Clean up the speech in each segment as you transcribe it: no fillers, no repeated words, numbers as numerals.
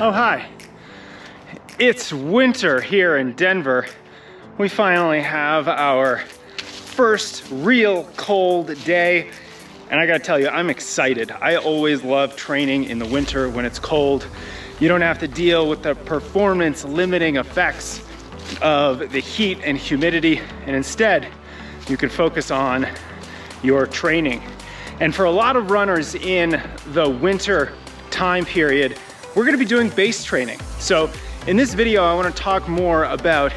Oh, hi. It's winter here in Denver. We finally have our first real cold day. And I gotta tell you, I'm excited. I always love training in the winter when it's cold. You don't have to deal with the performance limiting effects of the heat and humidity. And instead, you can focus on your training. And for a lot of runners in the winter time period, we're gonna be doing base training. So in this video, I wanna talk more about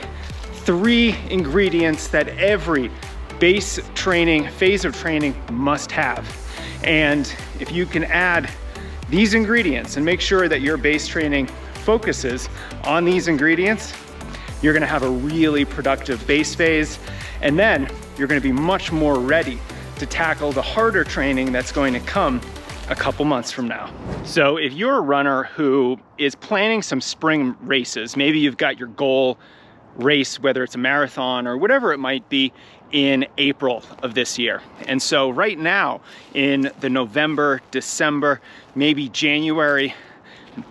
3 ingredients that every base training, phase of training must have. And if you can add these ingredients and make sure that your base training focuses on these ingredients, you're gonna have a really productive base phase. And then you're gonna be much more ready to tackle the harder training that's going to come a couple months from now. So if you're a runner who is planning some spring races, maybe you've got your goal race, whether it's a marathon or whatever it might be, in April of this year. And so right now in the November, December, maybe January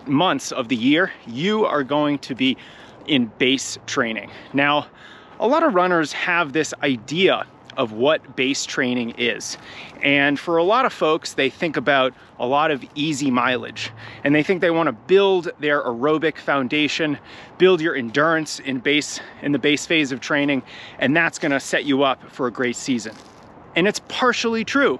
months of the year, you are going to be in base training. Now, a lot of runners have this idea of what base training is. And for a lot of folks, they think about a lot of easy mileage, and they think they want to build their aerobic foundation, build your endurance in the base phase of training, and that's going to set you up for a great season. And it's partially true.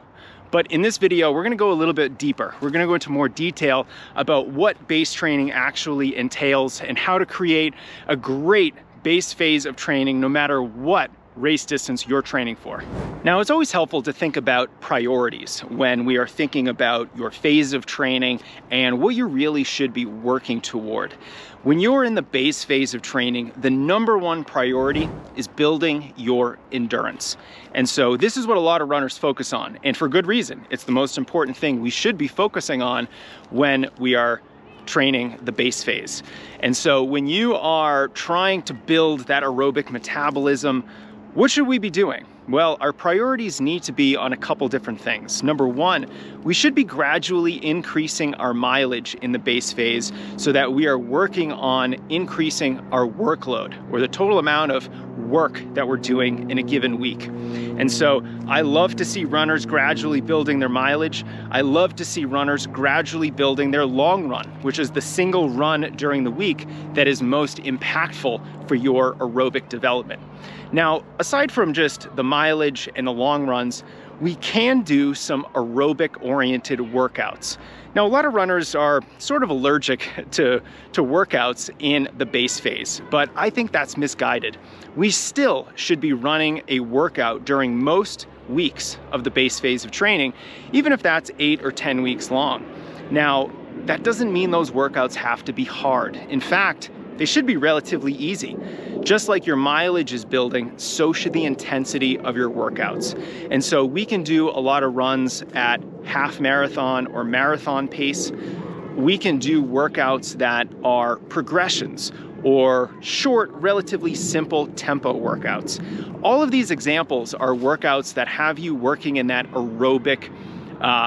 But in this video, we're going to go a little bit deeper. We're going to go into more detail about what base training actually entails and how to create a great base phase of training no matter what race distance you're training for. Now, it's always helpful to think about priorities when we are thinking about your phase of training and what you really should be working toward. When you're in the base phase of training, the #1 priority is building your endurance. And so this is what a lot of runners focus on, and for good reason. It's the most important thing we should be focusing on when we are training the base phase. And so when you are trying to build that aerobic metabolism, what should we be doing? Well, our priorities need to be on a couple different things. #1, we should be gradually increasing our mileage in the base phase so that we are working on increasing our workload, or the total amount of work that we're doing in a given week. And so I love to see runners gradually building their mileage. I love to see runners gradually building their long run, which is the single run during the week that is most impactful for your aerobic development. Now, aside from just the mileage and the long runs, we can do some aerobic-oriented workouts. Now, a lot of runners are sort of allergic to workouts in the base phase, but I think that's misguided. We still should be running a workout during most weeks of the base phase of training, even if that's 8 or 10 weeks long. Now, that doesn't mean those workouts have to be hard. In fact, they should be relatively easy. Just like your mileage is building, so should the intensity of your workouts. And so we can do a lot of runs at half marathon or marathon pace. We can do workouts that are progressions or short, relatively simple tempo workouts. All of these examples are workouts that have you working in that aerobic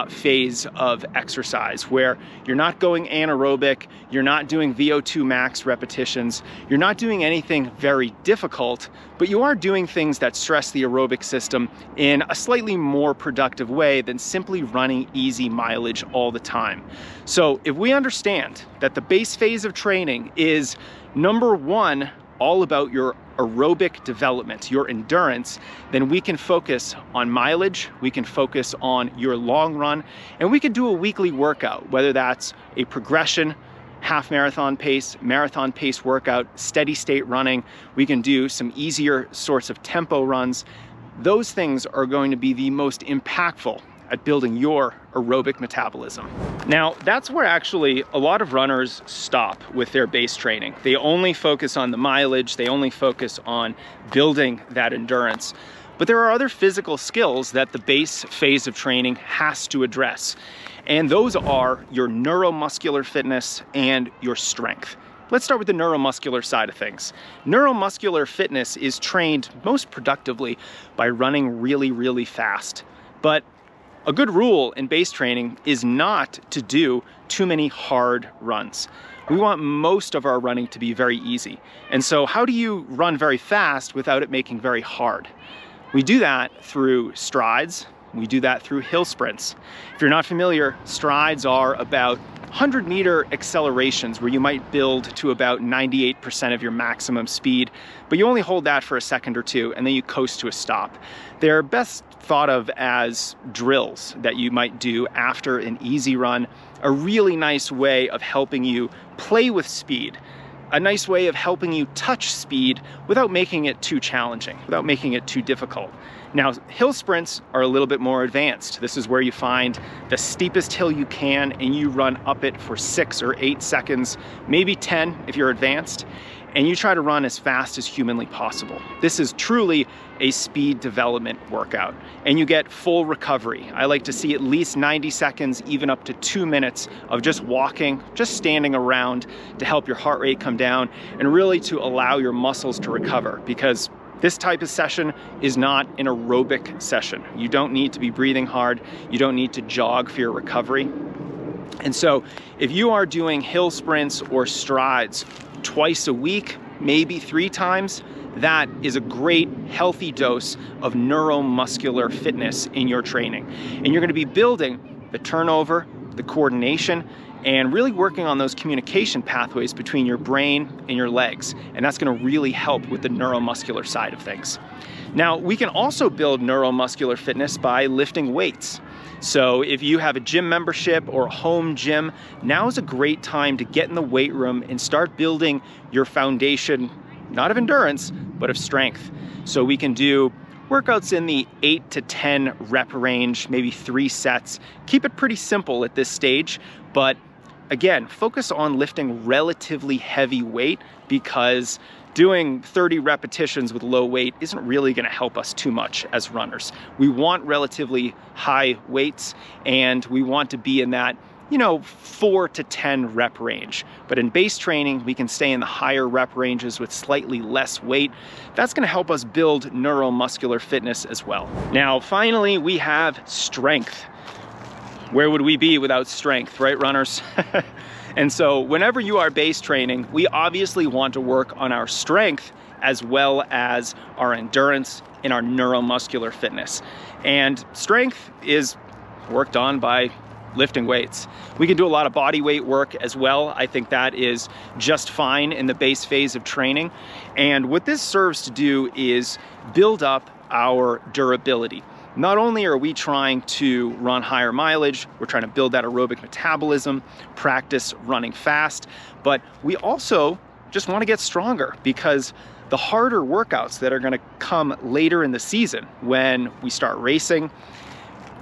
phase of exercise, where you're not going anaerobic, you're not doing VO2 max repetitions, you're not doing anything very difficult, but you are doing things that stress the aerobic system in a slightly more productive way than simply running easy mileage all the time. So if we understand that the base phase of training is #1, all about your aerobic development, your endurance, then we can focus on mileage, we can focus on your long run, and we can do a weekly workout, whether that's a progression, half marathon pace workout, steady state running. We can do some easier sorts of tempo runs. Those things are going to be the most impactful at building your aerobic metabolism. Now, that's where actually a lot of runners stop with their base training. They only focus on the mileage, they only focus on building that endurance. But there are other physical skills that the base phase of training has to address. And those are your neuromuscular fitness and your strength. Let's start with the neuromuscular side of things. Neuromuscular fitness is trained most productively by running really, really fast. But a good rule in base training is not to do too many hard runs. We want most of our running to be very easy. And so how do you run very fast without it making very hard? We do that through strides. We do that through hill sprints. If you're not familiar, strides are about 100-meter accelerations where you might build to about 98% of your maximum speed, but you only hold that for a second or two and then you coast to a stop. They're best thought of as drills that you might do after an easy run, a really nice way of helping you play with speed, a nice way of helping you touch speed without making it too challenging, without making it too difficult. Now, hill sprints are a little bit more advanced. This is where you find the steepest hill you can and you run up it for 6 or 8 seconds, maybe 10 if you're advanced, and you try to run as fast as humanly possible. This is truly a speed development workout, and you get full recovery. I like to see at least 90 seconds, even up to 2 minutes of just walking, just standing around to help your heart rate come down and really to allow your muscles to recover, because this type of session is not an aerobic session. You don't need to be breathing hard. You don't need to jog for your recovery. And so if you are doing hill sprints or strides twice a week, maybe 3 times, that is a great healthy dose of neuromuscular fitness in your training. And you're going to be building the turnover, the coordination, and really working on those communication pathways between your brain and your legs. And that's going to really help with the neuromuscular side of things. Now, we can also build neuromuscular fitness by lifting weights. So if you have a gym membership or a home gym, now is a great time to get in the weight room and start building your foundation, not of endurance, but of strength. So we can do workouts in the 8 to 10 rep range, maybe 3 sets. Keep it pretty simple at this stage, but again, focus on lifting relatively heavy weight, because doing 30 repetitions with low weight isn't really going to help us too much as runners. We want relatively high weights, and we want to be in that 4 to 10 rep range. But in base training, we can stay in the higher rep ranges with slightly less weight. That's going to help us build neuromuscular fitness as well. Now, finally, we have strength. Where would we be without strength, right, runners? And so whenever you are base training, we obviously want to work on our strength as well as our endurance and our neuromuscular fitness. And strength is worked on by lifting weights. We can do a lot of body weight work as well. I think that is just fine in the base phase of training. And what this serves to do is build up our durability. Not only are we trying to run higher mileage, we're trying to build that aerobic metabolism, practice running fast, but we also just want to get stronger, because the harder workouts that are going to come later in the season when we start racing,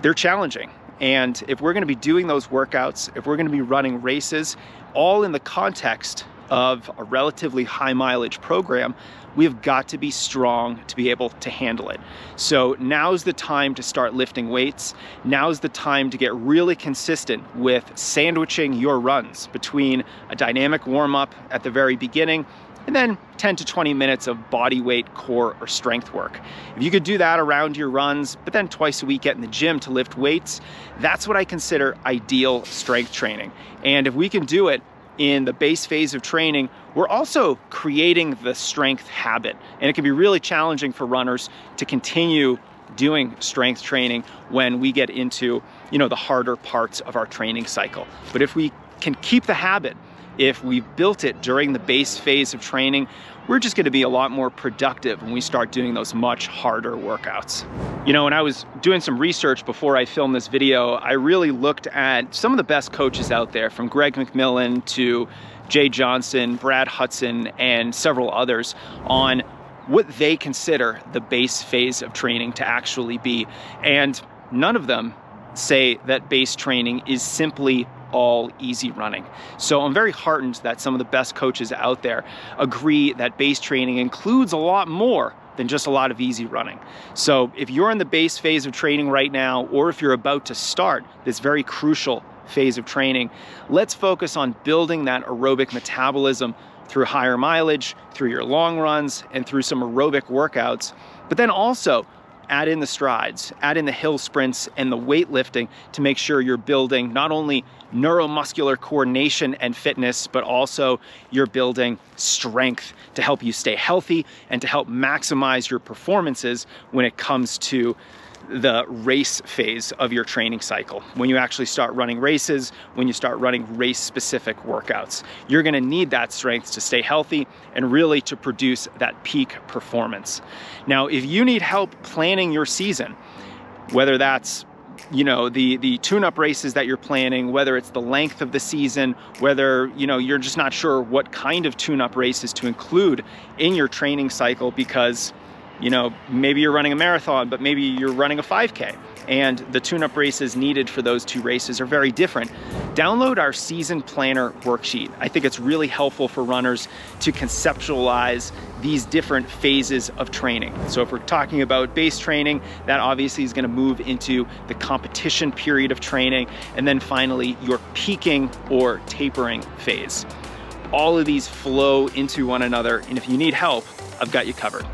they're challenging. And if we're going to be doing those workouts, if we're going to be running races, all in the context of a relatively high mileage program, we've got to be strong to be able to handle it. So now's the time to start lifting weights. Now's the time to get really consistent with sandwiching your runs between a dynamic warm-up at the very beginning and then 10 to 20 minutes of body weight, core, or strength work. If you could do that around your runs, but then twice a week get in the gym to lift weights, that's what I consider ideal strength training. And if we can do it in the base phase of training, we're also creating the strength habit. And it can be really challenging for runners to continue doing strength training when we get into, the harder parts of our training cycle. But if we can keep the habit, if we built it during the base phase of training, we're just going to be a lot more productive when we start doing those much harder workouts. When I was doing some research before I filmed this video, I really looked at some of the best coaches out there, from Greg McMillan to Jay Johnson, Brad Hudson, and several others, on what they consider the base phase of training to actually be. And none of them say that base training is simply all easy running. So I'm very heartened that some of the best coaches out there agree that base training includes a lot more than just a lot of easy running. So if you're in the base phase of training right now, or if you're about to start this very crucial phase of training, let's focus on building that aerobic metabolism through higher mileage, through your long runs, and through some aerobic workouts. But then also, add in the strides, add in the hill sprints and the weightlifting to make sure you're building not only neuromuscular coordination and fitness, but also you're building strength to help you stay healthy and to help maximize your performances when it comes to the race phase of your training cycle. When you actually start running races, when you start running race-specific workouts, you're gonna need that strength to stay healthy and really to produce that peak performance. Now, if you need help planning your season, whether that's the tune-up races that you're planning, whether it's the length of the season, whether you're just not sure what kind of tune-up races to include in your training cycle because maybe you're running a marathon, but maybe you're running a 5K, and the tune-up races needed for those two races are very different. Download our season planner worksheet. I think it's really helpful for runners to conceptualize these different phases of training. So if we're talking about base training, that obviously is going to move into the competition period of training, and then finally your peaking or tapering phase. All of these flow into one another, and if you need help, I've got you covered.